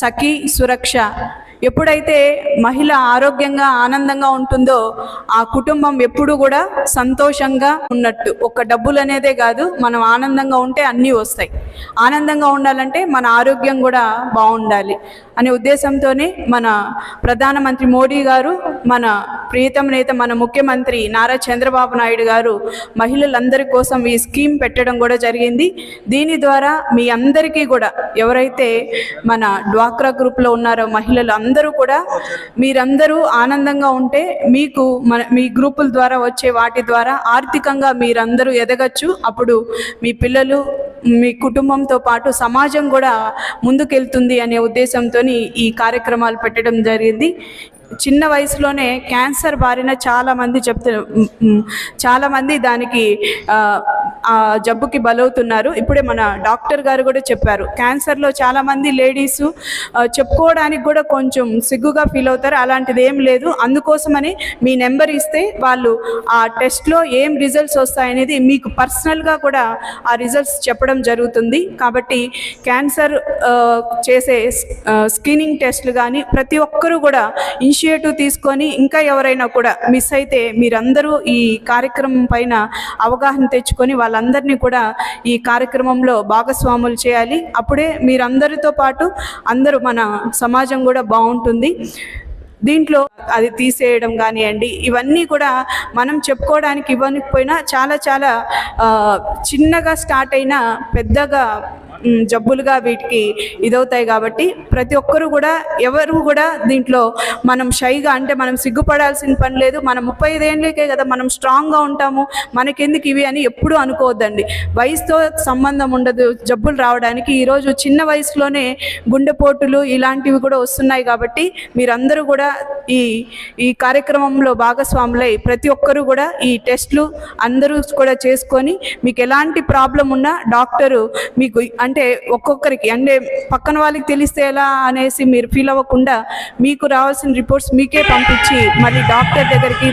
సఖీ సురక్ష. ఎప్పుడైతే మహిళ ఆరోగ్యంగా ఆనందంగా ఉంటుందో ఆ కుటుంబం ఎప్పుడు కూడా సంతోషంగా ఉన్నట్టు. ఒక డబ్బులు అనేదే కాదు, మనం ఆనందంగా ఉంటే అన్నీ వస్తాయి. ఆనందంగా ఉండాలంటే మన ఆరోగ్యం కూడా బాగుండాలి అనే ఉద్దేశంతోనే మన ప్రధానమంత్రి మోడీ గారు, మన ప్రియతమ నేత మన ముఖ్యమంత్రి నారా చంద్రబాబు నాయుడు గారు మహిళలందరి కోసం ఈ స్కీమ్ పెట్టడం కూడా జరిగింది. దీని ద్వారా మీ అందరికీ కూడా, ఎవరైతే మన డ్వాక్రా గ్రూప్లో ఉన్నారో మహిళలు అందరూ కూడా, మీరందరూ ఆనందంగా ఉంటే మీకు మీ గ్రూపుల ద్వారా వచ్చే వాటి ద్వారా ఆర్థికంగా మీరందరూ ఎదగచ్చు. అప్పుడు మీ పిల్లలు, మీ కుటుంబంతో పాటు సమాజం కూడా ముందుకెళ్తుంది అనే ఉద్దేశంతో ఈ కార్యక్రమాలు పెట్టడం జరిగింది. చిన్న వయసులోనే క్యాన్సర్ బారిన చాలామంది దానికి జబ్బుకి బలవుతున్నారు. ఇప్పుడే మన డాక్టర్ గారు కూడా చెప్పారు, క్యాన్సర్లో చాలామంది లేడీసు చెప్పుకోవడానికి కూడా కొంచెం సిగ్గుగా ఫీల్ అవుతారు. అలాంటిది ఏం లేదు. అందుకోసమని మీ నెంబర్ ఇస్తే వాళ్ళు ఆ టెస్ట్లో ఏం రిజల్ట్స్ వస్తాయనేది మీకు పర్సనల్గా కూడా ఆ రిజల్ట్స్ చెప్పడం జరుగుతుంది. కాబట్టి క్యాన్సర్ చేసే స్క్రీనింగ్ టెస్ట్లు కానీ ప్రతి ఒక్కరూ కూడా ఇనిషియేటివ్ తీసుకొని, ఇంకా ఎవరైనా కూడా మిస్ అయితే మీరందరూ ఈ కార్యక్రమం పైన అవగాహన తెచ్చుకొని వాళ్ళందరినీ కూడా ఈ కార్యక్రమంలో భాగస్వాములు చేయాలి. అప్పుడే మీరందరితో పాటు అందరూ మన సమాజం కూడా బాగుంటుంది. దీంట్లో అది తీసేయడం కానివ్వండి, ఇవన్నీ కూడా మనం చెప్పుకోవడానికి ఇవ్వకపోయినా చాలా చిన్నగా స్టార్ట్ అయినా పెద్దగా జబ్బులుగా వీటికి ఇదవుతాయి. కాబట్టి ప్రతి ఒక్కరూ కూడా, ఎవరు కూడా దీంట్లో మనం షైగా, అంటే మనం సిగ్గుపడాల్సిన పని లేదు. మనం 35 ఏళ్ళకే కదా మనం స్ట్రాంగ్గా ఉంటాము, మనకెందుకు ఇవి అని ఎప్పుడూ అనుకోవద్దండి. వయసుతో సంబంధం ఉండదు జబ్బులు రావడానికి. ఈరోజు చిన్న వయసులోనే గుండెపోటులు ఇలాంటివి కూడా వస్తున్నాయి. కాబట్టి మీరందరూ కూడా ఈ కార్యక్రమంలో భాగస్వాములై ప్రతి ఒక్కరూ కూడా ఈ టెస్ట్లు అందరూ కూడా చేసుకొని, మీకు ఎలాంటి ప్రాబ్లం ఉన్నా డాక్టరు మీకు, అంటే ఒక్కొక్కరికి, అంటే పక్కన వాళ్ళకి తెలిస్తే ఎలా అనేసి మీరు ఫీల్ అవ్వకుండా మీకు రావాల్సిన రిపోర్ట్స్ మీకే పంపించి మళ్ళీ డాక్టర్ దగ్గరికి